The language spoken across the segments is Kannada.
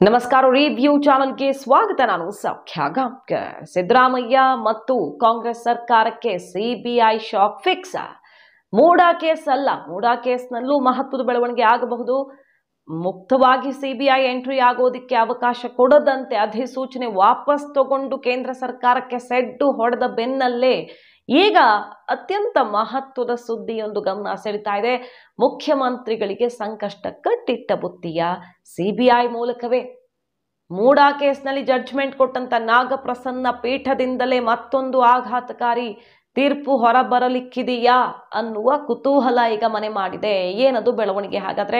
ನಮಸ್ಕಾರ ರಿವ್ಯೂ ಚಾನಲ್ಗೆ ಸ್ವಾಗತ. ನಾನು ಸೌಖ್ಯ ಗಾಂವ್ಕರ್. ಸಿದ್ದರಾಮಯ್ಯ ಮತ್ತು ಕಾಂಗ್ರೆಸ್ ಸರ್ಕಾರಕ್ಕೆ CBI shock fix. MUDA case ಅಲ್ಲ, ಮೂಡಾ ಕೇಸ್ನಲ್ಲೂ ಮಹತ್ವದ ಬೆಳವಣಿಗೆ ಆಗಬಹುದು. ಮುಕ್ತವಾಗಿ ಸಿಬಿಐ ಎಂಟ್ರಿ ಆಗೋದಕ್ಕೆ ಅವಕಾಶ ಕೊಡದಂತೆ ಅಧಿಸೂಚನೆ ವಾಪಸ್ ತಗೊಂಡು ಕೇಂದ್ರ ಸರ್ಕಾರಕ್ಕೆ ಸೆಡ್ಡು ಹೊಡೆದ ಬೆನ್ನಲ್ಲೇ ಈಗ ಅತ್ಯಂತ ಮಹತ್ವದ ಸುದ್ದಿಯೊಂದು ಗಮನ ಸೆಳೀತಾ ಇದೆ. ಮುಖ್ಯಮಂತ್ರಿಗಳಿಗೆ ಸಂಕಷ್ಟ ಕಟ್ಟಿಟ್ಟ ಬುತ್ತಿಯ ಸಿಬಿಐ ಮೂಲಕವೇ ಮೂಡಾ ಕೇಸ್ನಲ್ಲಿ ಜಡ್ಜ್ಮೆಂಟ್ ಕೊಟ್ಟಂತ ನಾಗಪ್ರಸನ್ನ ಪೀಠದಿಂದಲೇ ಮತ್ತೊಂದು ಆಘಾತಕಾರಿ ತೀರ್ಪು ಹೊರಬರಲಿಕ್ಕಿದೆಯಾ ಅನ್ನುವ ಕುತೂಹಲ ಈಗ ಮನೆ ಮಾಡಿದೆ. ಏನದು ಬೆಳವಣಿಗೆ? ಹಾಗಾದ್ರೆ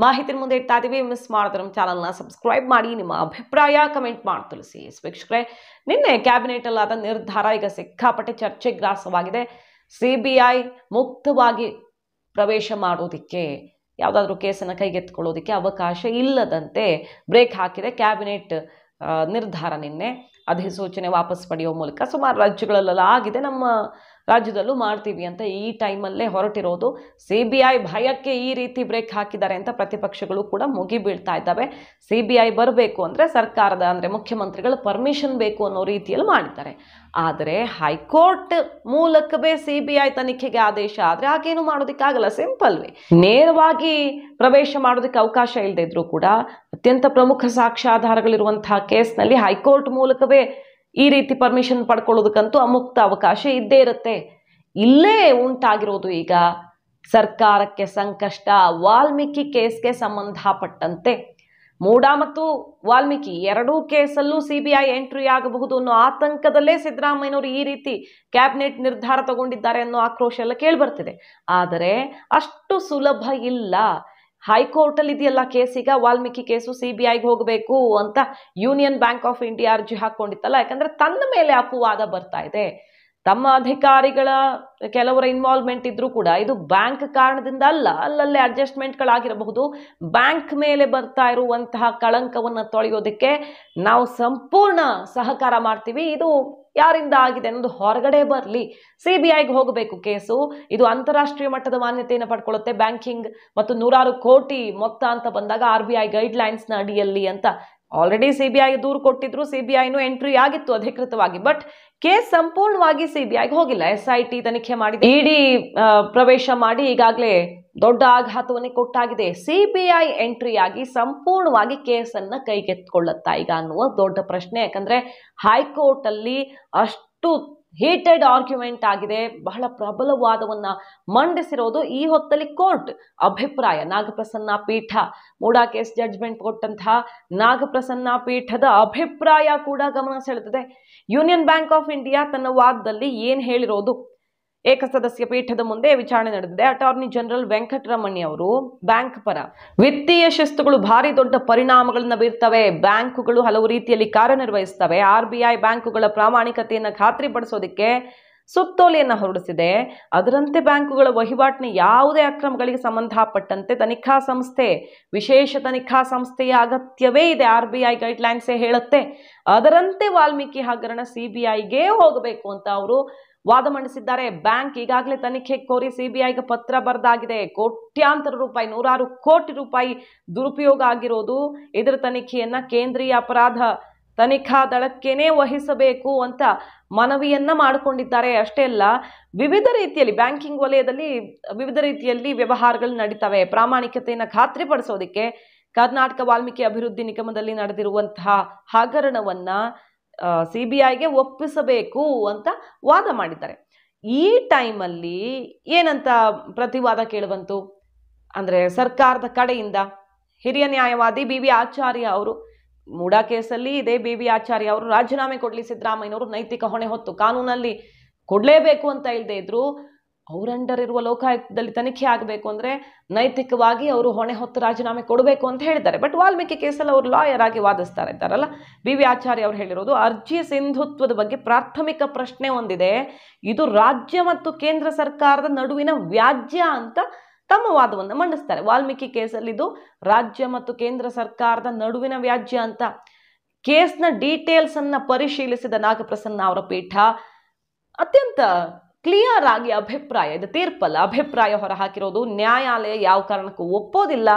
ಮಾಹಿತಿ ಮುಂದೆ ಇಡ್ತಾ ಇದೀವಿ. ಮಿಸ್ ಮಾಡಿದ್ರೆ ನಮ್ಮ ಚಾನಲ್ನ ಸಬ್ಸ್ಕ್ರೈಬ್ ಮಾಡಿ, ನಿಮ್ಮ ಅಭಿಪ್ರಾಯ ಕಮೆಂಟ್ ಮಾಡಿ ತಿಳಿಸಿ. ವೀಕ್ಷಕರೇ, ನಿನ್ನೆ ಕ್ಯಾಬಿನೆಟ್ ಅಲ್ಲಾದ ನಿರ್ಧಾರ ಈಗ ಸಿಕ್ಕಾಪಟ್ಟೆ ಚರ್ಚೆಗೆ ಗ್ರಾಸವಾಗಿದೆ. ಸಿಬಿಐ ಮುಕ್ತವಾಗಿ ಪ್ರವೇಶ ಮಾಡೋದಿಕ್ಕೆ, ಯಾವುದಾದ್ರೂ ಕೇಸನ್ನು ಕೈಗೆತ್ತಿಕೊಳ್ಳೋದಕ್ಕೆ ಅವಕಾಶ ಇಲ್ಲದಂತೆ ಬ್ರೇಕ್ ಹಾಕಿದೆ ಕ್ಯಾಬಿನೆಟ್ ನಿರ್ಧಾರ. ನಿನ್ನೆ ಅಧಿಸೂಚನೆ ವಾಪಸ್ ಪಡೆಯುವ ಮೂಲಕ ಸುಮಾರು ರಾಜ್ಯಗಳಲ್ಲೆಲ್ಲ ಆಗಿದೆ, ನಮ್ಮ ರಾಜ್ಯದಲ್ಲೂ ಮಾಡ್ತೀವಿ ಅಂತ ಈ ಟೈಮಲ್ಲೇ ಹೊರಟಿರೋದು. ಸಿಬಿಐ ಭಯಕ್ಕೆ ಈ ರೀತಿ ಬ್ರೇಕ್ ಹಾಕಿದ್ದಾರೆ ಅಂತ ಪ್ರತಿಪಕ್ಷಗಳು ಕೂಡ ಮುಗಿ ಬೀಳ್ತಾ ಇದ್ದಾವೆ. ಸಿಬಿಐ ಬರಬೇಕು ಅಂದರೆ ಸರ್ಕಾರದ ಅಂದರೆ ಮುಖ್ಯಮಂತ್ರಿಗಳ ಪರ್ಮಿಷನ್ ಬೇಕು ಅನ್ನೋ ರೀತಿಯಲ್ಲಿ ಮಾಡಿದ್ದಾರೆ. ಆದರೆ ಹೈಕೋರ್ಟ್ ಮೂಲಕವೇ ಸಿಬಿಐ ತನಿಖೆಗೆ ಆದೇಶ ಆದರೆ ಆಗೇನು ಮಾಡೋದಕ್ಕಾಗಲ್ಲ. ಸಿಂಪಲ್ವೇ ನೇರವಾಗಿ ಪ್ರವೇಶ ಮಾಡೋದಕ್ಕೆ ಅವಕಾಶ ಇಲ್ಲದೆ ಇದ್ರೂ ಕೂಡ ಅತ್ಯಂತ ಪ್ರಮುಖ ಸಾಕ್ಷ್ಯಾಧಾರಗಳಿರುವಂತಹ ಕೇಸ್ನಲ್ಲಿ ಹೈಕೋರ್ಟ್ ಮೂಲಕವೇ ಈ ರೀತಿ ಪರ್ಮಿಷನ್ ಪಡ್ಕೊಳ್ಳೋದಕ್ಕಂತೂ ಅಮುಕ್ತ ಅವಕಾಶ ಇದ್ದೇ ಇರುತ್ತೆ. ಇಲ್ಲೇ ಉಂಟಾಗಿರೋದು ಈಗ ಸರ್ಕಾರಕ್ಕೆ ಸಂಕಷ್ಟ. ವಾಲ್ಮೀಕಿ ಕೇಸ್ಗೆ ಸಂಬಂಧಪಟ್ಟಂತೆ ಮೂಡಾ ಮತ್ತು ವಾಲ್ಮೀಕಿ ಎರಡೂ ಕೇಸಲ್ಲೂ ಸಿಬಿಐ ಎಂಟ್ರಿ ಆಗಬಹುದು ಅನ್ನೋ ಆತಂಕದಲ್ಲೇ ಸಿದ್ದರಾಮಯ್ಯನವರು ಈ ರೀತಿ ಕ್ಯಾಬಿನೆಟ್ ನಿರ್ಧಾರ ತಗೊಂಡಿದ್ದಾರೆ ಅನ್ನೋ ಆಕ್ರೋಶ ಎಲ್ಲ ಕೇಳಿಬರ್ತಿದೆ. ಆದರೆ ಅಷ್ಟು ಸುಲಭ ಇಲ್ಲ. ಹೈಕೋರ್ಟ್ ಅಲ್ಲಿ ಇದೆಯಲ್ಲ ಕೇಸ್, ಈಗ ವಾಲ್ಮೀಕಿ ಕೇಸು ಸಿಬಿಐಗೆ ಹೋಗಬೇಕು ಅಂತ ಯೂನಿಯನ್ ಬ್ಯಾಂಕ್ ಆಫ್ ಇಂಡಿಯಾ ಅರ್ಜಿ ಹಾಕೊಂಡಿತ್ತಲ್ಲ. ಯಾಕಂದ್ರೆ ತನ್ನ ಮೇಲೆ ಅಪವಾದ ಬರ್ತಾ ಇದೆ, ತಮ್ಮ ಅಧಿಕಾರಿಗಳ ಕೆಲವರ ಇನ್ವಾಲ್ವ್ಮೆಂಟ್ ಇದ್ರೂ ಕೂಡ ಇದು ಬ್ಯಾಂಕ್ ಕಾರಣದಿಂದ ಅಲ್ಲ, ಅಲ್ಲಲ್ಲೇ ಅಡ್ಜಸ್ಟ್ಮೆಂಟ್ಗಳಾಗಿರಬಹುದು. ಬ್ಯಾಂಕ್ ಮೇಲೆ ಬರ್ತಾ ಇರುವಂತಹ ಕಳಂಕವನ್ನು ತೊಳೆಯೋದಕ್ಕೆ ನಾವು ಸಂಪೂರ್ಣ ಸಹಕಾರ ಮಾಡ್ತೀವಿ, ಇದು ಯಾರಿಂದ ಆಗಿದೆ ಅನ್ನೋದು ಹೊರಗಡೆ ಬರಲಿ, ಸಿಬಿಐಗೆ ಹೋಗಬೇಕು ಕೇಸು, ಇದು ಅಂತಾರಾಷ್ಟ್ರೀಯ ಮಟ್ಟದ ಮಾನ್ಯತೆಯನ್ನು ಪಡ್ಕೊಳ್ಳುತ್ತೆ, ಬ್ಯಾಂಕಿಂಗ್ ಮತ್ತು 100 ಕೋಟಿ ಮೊತ್ತ ಅಂತ ಬಂದಾಗ RBI ಗೈಡ್ಲೈನ್ಸ್ನ ಅಡಿಯಲ್ಲಿ ಅಂತ ಆಲ್ರೆಡಿ ಸಿಬಿಐ ದೂರು ಕೊಟ್ಟಿದ್ರು. ಸಿಬಿಐನು ಎಂಟ್ರಿ ಆಗಿತ್ತು ಅಧಿಕೃತವಾಗಿ, ಬಟ್ ಕೇಸ್ ಸಂಪೂರ್ಣವಾಗಿ ಸಿಬಿಐಗೆ ಹೋಗಿಲ್ಲ. SIT ತನಿಖೆ ಮಾಡಿ, ಇಡಿ ಪ್ರವೇಶ ಮಾಡಿ ಈಗಾಗಲೇ ದೊಡ್ಡ ಆಘಾತವನ್ನೇ ಕೊಟ್ಟಾಗಿದೆ. ಸಿಬಿಐ ಎಂಟ್ರಿ ಆಗಿ ಸಂಪೂರ್ಣವಾಗಿ ಕೇಸನ್ನ ಕೈಗೆತ್ತಿಕೊಳ್ಳುತ್ತಾ ಈಗ ಅನ್ನುವ ದೊಡ್ಡ ಪ್ರಶ್ನೆ. ಯಾಕಂದ್ರೆ ಹೈಕೋರ್ಟ್ ಅಲ್ಲಿ ಅಷ್ಟು ಹೀಟೆಡ್ ಆರ್ಗ್ಯುಮೆಂಟ್ ಆಗಿದೆ, ಬಹಳ ಪ್ರಬಲ ವಾದವನ್ನ ಮಂಡಿಸಿರೋದು. ಈ ಹೊತ್ತಲ್ಲಿ ಕೋರ್ಟ್ ಅಭಿಪ್ರಾಯ, ನಾಗಪ್ರಸನ್ನ ಪೀಠ, ಮೂಡಾ ಕೇಸ್ ಜಡ್ಜ್ಮೆಂಟ್ ಕೊಟ್ಟಂತಹ ನಾಗಪ್ರಸನ್ನ ಪೀಠದ ಅಭಿಪ್ರಾಯ ಕೂಡ ಗಮನ ಸೆಳೆದಿದೆ. ಯೂನಿಯನ್ ಬ್ಯಾಂಕ್ ಆಫ್ ಇಂಡಿಯಾ ತನ್ನ ವಾದದಲ್ಲಿ ಏನ್ ಹೇಳಿರೋದು, ಏಕಸದಸ್ಯ ಪೀಠದ ಮುಂದೆ ವಿಚಾರಣೆ ನಡೆದಿದೆ. ಅಟಾರ್ನಿ ಜನರಲ್ ವೆಂಕಟರಮಣಿ ಅವರು ಬ್ಯಾಂಕ್ ಪರ, ವಿತ್ತೀಯ ಶಿಸ್ತುಗಳು ಭಾರಿ ದೊಡ್ಡ ಪರಿಣಾಮಗಳನ್ನ ಬೀರ್ತವೆ, ಬ್ಯಾಂಕುಗಳು ಹಲವು ರೀತಿಯಲ್ಲಿ ಕಾರ್ಯನಿರ್ವಹಿಸ್ತವೆ, RBI ಬ್ಯಾಂಕುಗಳ ಪ್ರಾಮಾಣಿಕತೆಯನ್ನು ಖಾತ್ರಿಪಡಿಸೋದಕ್ಕೆ ಸುತ್ತೋಲೆಯನ್ನು ಹೊರಡಿಸಿದೆ, ಅದರಂತೆ ಬ್ಯಾಂಕುಗಳ ವಹಿವಾಟಿನ ಯಾವುದೇ ಅಕ್ರಮಗಳಿಗೆ ಸಂಬಂಧಪಟ್ಟಂತೆ ತನಿಖಾ ಸಂಸ್ಥೆ, ವಿಶೇಷ ತನಿಖಾ ಸಂಸ್ಥೆಯ ಅಗತ್ಯವೇ ಇದೆ, RBI ಗೈಡ್ಲೈನ್ಸೇ ಹೇಳುತ್ತೆ, ಅದರಂತೆ ವಾಲ್ಮೀಕಿ ಹಗರಣ ಸಿಬಿಐಗೆ ಹೋಗಬೇಕು ಅಂತ ಅವರು ವಾದ ಮಂಡಿಸಿದ್ದಾರೆ. ಬ್ಯಾಂಕ್ ಈಗಾಗಲೇ ತನಿಖೆ ಕೋರಿ ಸಿಬಿಐಗೆ ಪತ್ರ ಬರೆದಾಗಿದೆ. ಕೋಟ್ಯಾಂತರ ರೂಪಾಯಿ, 100 ಕೋಟಿ ರೂಪಾಯಿ ದುರುಪಯೋಗ ಆಗಿರೋದು, ಇದರ ತನಿಖೆಯನ್ನ ಕೇಂದ್ರೀಯ ಅಪರಾಧ ತನಿಖಾ ದಳಕ್ಕೇನೆ ವಹಿಸಬೇಕು ಅಂತ ಮನವಿಯನ್ನ ಮಾಡಿಕೊಂಡಿದ್ದಾರೆ. ಅಷ್ಟೇ ಅಲ್ಲ, ವಿವಿಧ ರೀತಿಯಲ್ಲಿ ಬ್ಯಾಂಕಿಂಗ್ ವಲಯದಲ್ಲಿ ವಿವಿಧ ರೀತಿಯಲ್ಲಿ ವ್ಯವಹಾರಗಳು ನಡೀತವೆ, ಪ್ರಾಮಾಣಿಕತೆಯನ್ನು ಖಾತ್ರಿಪಡಿಸೋದಕ್ಕೆ ಕರ್ನಾಟಕ ವಾಲ್ಮೀಕಿ ಅಭಿವೃದ್ಧಿ ನಿಗಮದಲ್ಲಿ ನಡೆದಿರುವಂತಹ ಹಗರಣವನ್ನ ಸಿಬಿಐಗೆ ಒಪ್ಪಿಸಬೇಕು ಅಂತ ವಾದ ಮಾಡಿದ್ದಾರೆ. ಈ ಟೈಮಲ್ಲಿ ಏನಂತ ಪ್ರತಿವಾದ ಕೇಳಿಬಂತು ಅಂದ್ರೆ, ಸರ್ಕಾರದ ಕಡೆಯಿಂದ ಹಿರಿಯ ನ್ಯಾಯವಾದಿ BV ಆಚಾರ್ಯ ಅವರು, ಮೂಡಾ ಕೇಸಲ್ಲಿ ಇದೇ BV ಆಚಾರ್ಯ ಅವರು ರಾಜೀನಾಮೆ ಕೊಡ್ಲಿ ಸಿದ್ದರಾಮಯ್ಯನವರು, ನೈತಿಕ ಹೊಣೆ ಹೊತ್ತು ಕಾನೂನಲ್ಲಿ ಕೊಡ್ಲೇಬೇಕು ಅಂತ ಇಲ್ಲದೆ ಇದ್ರು, ಅವ್ರ ಅಂಡರ್ ಇರುವ ಲೋಕಾಯುಕ್ತದಲ್ಲಿ ತನಿಖೆ ಆಗಬೇಕು ಅಂದ್ರೆ ನೈತಿಕವಾಗಿ ಅವರು ಹೊಣೆ ಹೊತ್ತು ರಾಜೀನಾಮೆ ಕೊಡಬೇಕು ಅಂತ ಹೇಳಿದ್ದಾರೆ. ಬಟ್ ವಾಲ್ಮೀಕಿ ಕೇಸಲ್ಲಿ ಅವರು ಲಾಯರ್ ಆಗಿ ವಾದಿಸ್ತಾ ಇದ್ದಾರಲ್ಲ, BV ಆಚಾರ್ಯ ಅವರು ಹೇಳಿರೋದು, ಅರ್ಜಿ ಸಿಂಧುತ್ವದ ಬಗ್ಗೆ ಪ್ರಾಥಮಿಕ ಪ್ರಶ್ನೆ ಒಂದಿದೆ, ಇದು ರಾಜ್ಯ ಮತ್ತು ಕೇಂದ್ರ ಸರ್ಕಾರದ ನಡುವಿನ ವ್ಯಾಜ್ಯ ಅಂತ ತಮ್ಮ ವಾದವನ್ನು ಮಂಡಿಸ್ತಾರೆ. ವಾಲ್ಮೀಕಿ ಕೇಸಲ್ಲಿ ಇದು ರಾಜ್ಯ ಮತ್ತು ಕೇಂದ್ರ ಸರ್ಕಾರದ ನಡುವಿನ ವ್ಯಾಜ್ಯ ಅಂತ. ಕೇಸ್ನ ಡೀಟೇಲ್ಸ್ ಅನ್ನ ಪರಿಶೀಲಿಸಿದ ನಾಗಪ್ರಸನ್ನ ಅವರ ಪೀಠ ಅತ್ಯಂತ ಕ್ಲಿಯರ್ ಆಗಿ ಅಭಿಪ್ರಾಯ, ಇದು ತೀರ್ಪಲ್ಲ, ಅಭಿಪ್ರಾಯ ಹೊರ ಹಾಕಿರೋದು. ನ್ಯಾಯಾಲಯ ಯಾವ ಕಾರಣಕ್ಕೂ ಒಪ್ಪೋದಿಲ್ಲ,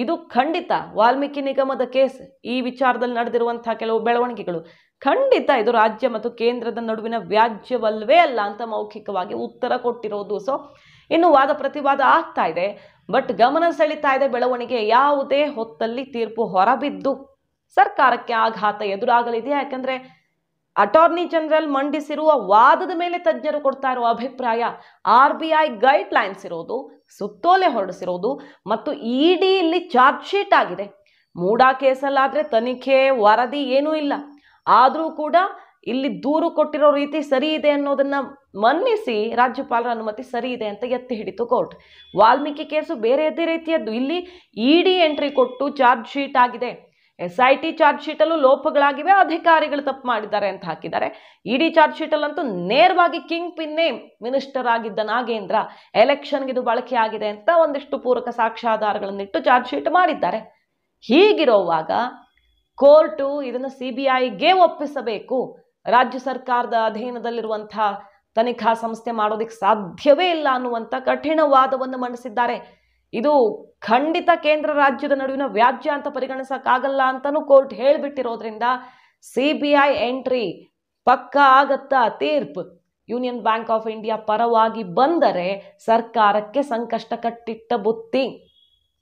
ಇದು ಖಂಡಿತ ವಾಲ್ಮೀಕಿ ನಿಗಮದ ಕೇಸ್, ಈ ವಿಚಾರದಲ್ಲಿ ನಡೆದಿರುವಂತಹ ಕೆಲವು ಬೆಳವಣಿಗೆಗಳು ಖಂಡಿತ ಇದು ರಾಜ್ಯ ಮತ್ತು ಕೇಂದ್ರದ ನಡುವಿನ ವ್ಯಾಜ್ಯವಲ್ವೇ ಅಲ್ಲ ಅಂತ ಮೌಖಿಕವಾಗಿ ಉತ್ತರ ಕೊಟ್ಟಿರೋದು. ಸೊ ಇನ್ನು ವಾದ ಪ್ರತಿವಾದ ಆಗ್ತಾ ಇದೆ, ಬಟ್ ಗಮನ ಸೆಳೀತಾ ಇದೆ ಬೆಳವಣಿಗೆ. ಯಾವುದೇ ಹೊತ್ತಲ್ಲಿ ತೀರ್ಪು ಹೊರಬಿದ್ದು ಸರ್ಕಾರಕ್ಕೆ ಆಘಾತ ಎದುರಾಗಲಿದೆ. ಯಾಕಂದ್ರೆ ಅಟಾರ್ನಿ ಜನರಲ್ ಮಂಡಿಸಿರುವ ವಾದದ ಮೇಲೆ ತಜ್ಞರು ಕೊಡ್ತಾ ಇರುವ ಅಭಿಪ್ರಾಯ, RBI ಗೈಡ್ ಲೈನ್ಸ್ ಇರೋದು, ಸುತ್ತೋಲೆ ಹೊರಡಿಸಿರೋದು ಮತ್ತು ಇಡಿ ಇಲ್ಲಿ ಚಾರ್ಜ್ ಶೀಟ್ ಆಗಿದೆ. ಮೂಡಾ ಕೇಸಲ್ಲಾದ್ರೆ ತನಿಖೆ ವರದಿ ಏನೂ ಇಲ್ಲ, ಆದರೂ ಕೂಡ ಇಲ್ಲಿ ದೂರು ಕೊಟ್ಟಿರೋ ರೀತಿ ಸರಿ ಇದೆ ಅನ್ನೋದನ್ನ ಮನ್ನಿಸಿ ರಾಜ್ಯಪಾಲರ ಅನುಮತಿ ಸರಿ ಇದೆ ಅಂತ ಎತ್ತಿ ಹಿಡಿತು ಕೋರ್ಟ್. ವಾಲ್ಮೀಕಿ ಕೇಸು ಬೇರೆಯದೇ ರೀತಿಯದ್ದು. ಇಲ್ಲಿ ಇಡಿ ಎಂಟ್ರಿ ಕೊಟ್ಟು ಚಾರ್ಜ್ ಶೀಟ್ ಆಗಿದೆ, SIT ಚಾರ್ಜ್ ಶೀಟಲ್ಲೂ ಲೋಪಗಳಾಗಿವೆ, ಅಧಿಕಾರಿಗಳು ತಪ್ಪು ಮಾಡಿದ್ದಾರೆ ಅಂತ ಹಾಕಿದ್ದಾರೆ. ಇಡಿ ಚಾರ್ಜ್ ಶೀಟಲ್ಲಂತೂ ನೇರವಾಗಿ ಕಿಂಗ್ ಪಿನ್ನೇ ಮಿನಿಸ್ಟರ್ ಆಗಿದ್ದ ನಾಗೇಂದ್ರ, ಎಲೆಕ್ಷನ್ಗೆ ಇದು ಬಳಕೆ ಆಗಿದೆ ಅಂತ ಒಂದಿಷ್ಟು ಪೂರಕ ಸಾಕ್ಷ್ಯಾಧಾರಗಳನ್ನಿಟ್ಟು ಚಾರ್ಜ್ ಶೀಟ್ ಮಾಡಿದ್ದಾರೆ. ಹೀಗಿರುವಾಗ ಕೋರ್ಟು ಇದನ್ನು CBIಗೆ ಒಪ್ಪಿಸಬೇಕು, ರಾಜ್ಯ ಸರ್ಕಾರದ ಅಧೀನದಲ್ಲಿರುವಂತಹ ತನಿಖಾ ಸಂಸ್ಥೆ ಮಾಡೋದಕ್ಕೆ ಸಾಧ್ಯವೇ ಇಲ್ಲ ಅನ್ನುವಂಥ ಕಠಿಣ ವಾದವನ್ನು ಮಂಡಿಸಿದ್ದಾರೆ. ಇದು ಖಂಡಿತ ಕೇಂದ್ರ ರಾಜ್ಯದ ನಡುವಿನ ವ್ಯಾಜ್ಯ ಅಂತ ಪರಿಗಣಿಸಕ್ಕಾಗಲ್ಲ ಅಂತಾನೂ ಕೋರ್ಟ್ ಹೇಳಿಬಿಟ್ಟಿರೋದ್ರಿಂದ CBI ಎಂಟ್ರಿ ಪಕ್ಕಾ ಆಗತ್ತಾ ತೀರ್ಪು ಯೂನಿಯನ್ ಬ್ಯಾಂಕ್ ಆಫ್ ಇಂಡಿಯಾ ಪರವಾಗಿ ಬಂದರೆ ಸರ್ಕಾರಕ್ಕೆ ಸಂಕಷ್ಟ ಕಟ್ಟಿಟ್ಟ ಬುತ್ತಿ.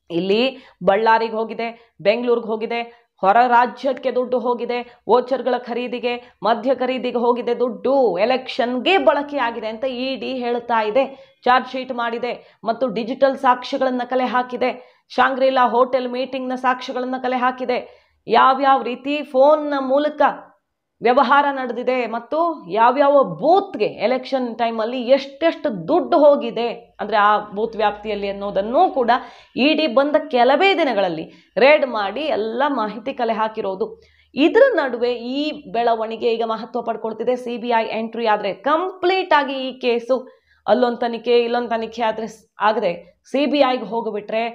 ಇಲ್ಲಿ ಬಳ್ಳಾರಿಗೆ ಹೋಗಿದೆ, ಬೆಂಗಳೂರಿಗೆ ಹೋಗಿದೆ, ಹೊರ ರಾಜ್ಯಕ್ಕೆ ದುಡ್ಡು ಹೋಗಿದೆ, ವೋಚರ್ಗಳ ಖರೀದಿಗೆ, ಮದ್ಯ ಖರೀದಿಗೆ ಹೋಗಿದೆ ದುಡ್ಡು, ಎಲೆಕ್ಷನ್ಗೆ ಬಳಕೆ ಆಗಿದೆ ಅಂತ ಇಡಿ ಹೇಳ್ತಾ ಇದೆ. ಚಾರ್ಜ್ ಶೀಟ್ ಮಾಡಿದೆ ಮತ್ತು ಡಿಜಿಟಲ್ ಸಾಕ್ಷ್ಯಗಳನ್ನು ಕಲೆ ಹಾಕಿದೆ, ಶಾಂಗ್ರಿಲಾ ಹೋಟೆಲ್ ಮೀಟಿಂಗ್ನ ಸಾಕ್ಷ್ಯಗಳನ್ನು ಕಲೆ ಹಾಕಿದೆ, ಯಾವ್ಯಾವ ರೀತಿ ಫೋನ್ನ ಮೂಲಕ ವ್ಯವಹಾರ ನಡೆದಿದೆ ಮತ್ತು ಯಾವ್ಯಾವ ಬೂತ್ಗೆ ಎಲೆಕ್ಷನ್ ಟೈಮಲ್ಲಿ ಎಷ್ಟೆಷ್ಟು ದುಡ್ಡು ಹೋಗಿದೆ ಅಂದರೆ ಆ ಬೂತ್ ವ್ಯಾಪ್ತಿಯಲ್ಲಿ ಅನ್ನೋದನ್ನೂ ಕೂಡ ಇಡಿ ಬಂದ ಕೆಲವೇ ದಿನಗಳಲ್ಲಿ ರೇಡ್ ಮಾಡಿ ಎಲ್ಲ ಮಾಹಿತಿ ಕಲೆ ಹಾಕಿರೋದು. ಇದರ ನಡುವೆ ಈ ಬೆಳವಣಿಗೆ ಈಗ ಮಹತ್ವ ಪಡ್ಕೊಳ್ತಿದೆ. CBI ಎಂಟ್ರಿ ಆದರೆ ಕಂಪ್ಲೀಟ್ ಆಗಿ ಈ ಕೇಸು ಅಲ್ಲೊಂದು ತನಿಖೆ ಇಲ್ಲೊಂದು ತನಿಖೆ ಆದರೆ ಆಗದೆ CBIಗೆ ಹೋಗಿಬಿಟ್ರೆ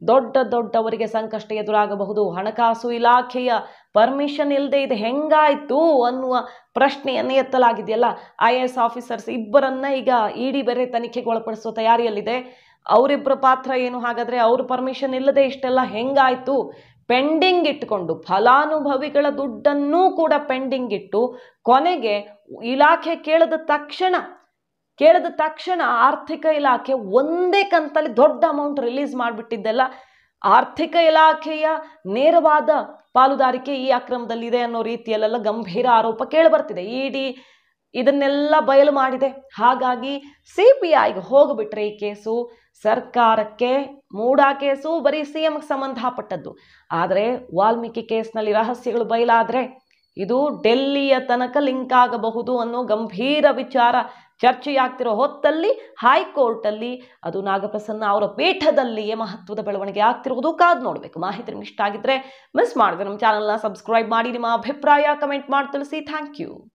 ದೊಡ್ಡವರಿಗೆ ಸಂಕಷ್ಟ ಎದುರಾಗಬಹುದು. ಹಣಕಾಸು ಇಲಾಖೆಯ ಪರ್ಮಿಷನ್ ಇಲ್ಲದೆ ಇದು ಹೆಂಗಾಯ್ತು ಅನ್ನುವ ಪ್ರಶ್ನೆಯನ್ನು ಎತ್ತಲಾಗಿದೆಯಲ್ಲ. IAS ಆಫೀಸರ್ಸ್ ಇಬ್ಬರನ್ನ ಈಗ ಇಡಿ ಬೇರೆ ತನಿಖೆಗೆ ಒಳಪಡಿಸೋ ತಯಾರಿಯಲ್ಲಿದೆ. ಅವರಿಬ್ಬರ ಪಾತ್ರ ಏನು ಹಾಗಾದ್ರೆ? ಅವ್ರ ಪರ್ಮಿಷನ್ ಇಲ್ಲದೆ ಇಷ್ಟೆಲ್ಲ ಹೆಂಗಾಯ್ತು? ಪೆಂಡಿಂಗ್ ಇಟ್ಕೊಂಡು ಫಲಾನುಭವಿಗಳ ದುಡ್ಡನ್ನೂ ಕೂಡ ಪೆಂಡಿಂಗ್ ಇಟ್ಟು ಕೊನೆಗೆ ಇಲಾಖೆ ಕೇಳಿದ ತಕ್ಷಣ ಆರ್ಥಿಕ ಇಲಾಖೆ ಒಂದೇ ಕಂತಲ್ಲಿ ದೊಡ್ಡ ಅಮೌಂಟ್ ರಿಲೀಸ್ ಮಾಡಿಬಿಟ್ಟಿದ್ದೆಲ್ಲ ಆರ್ಥಿಕ ಇಲಾಖೆಯ ನೇರವಾದ ಪಾಲುದಾರಿಕೆ ಈ ಅಕ್ರಮದಲ್ಲಿದೆ ಅನ್ನೋ ರೀತಿಯಲ್ಲೆಲ್ಲ ಗಂಭೀರ ಆರೋಪ ಕೇಳಿಬರ್ತಿದೆ. ಇಡಿ ಇದನ್ನೆಲ್ಲ ಬಯಲು ಮಾಡಿದೆ. ಹಾಗಾಗಿ CBIಗೆ ಹೋಗ್ಬಿಟ್ರೆ ಈ ಕೇಸು ಸರ್ಕಾರಕ್ಕೆ, ಮೂಡಾ ಕೇಸು ಬರೀ CMಗೆ ಸಂಬಂಧಪಟ್ಟದ್ದು. ಆದರೆ ವಾಲ್ಮೀಕಿ ಕೇಸ್ನಲ್ಲಿ ರಹಸ್ಯಗಳು ಬಯಲಾದರೆ ಇದು ಡೆಲ್ಲಿಯ ತನಕ ಲಿಂಕ್ ಆಗಬಹುದು ಅನ್ನೋ ಗಂಭೀರ ವಿಚಾರ ಚರ್ಚೆಯಾಗ್ತಿರೋ ಹೊತ್ತಲ್ಲಿ ಹೈಕೋರ್ಟಲ್ಲಿ ಅದು ನಾಗಪ್ರಸನ್ನ ಅವರ ಪೀಠದಲ್ಲಿಯೇ ಮಹತ್ವದ ಬೆಳವಣಿಗೆ ಆಗ್ತಿರುವುದು ಕಾದು ನೋಡಬೇಕು. ಮಾಹಿತಿ ನಿಮ್ಗೆ ಇಷ್ಟ ಆಗಿದ್ರೆ ಮಿಸ್ ಮಾಡಿದ್ರೆ ನಮ್ಮ ಚಾನಲ್ನ ಸಬ್ಸ್ಕ್ರೈಬ್ ಮಾಡಿ, ನಿಮ್ಮ ಅಭಿಪ್ರಾಯ ಕಮೆಂಟ್ ಮಾಡಿ ತಿಳಿಸಿ. Thank you.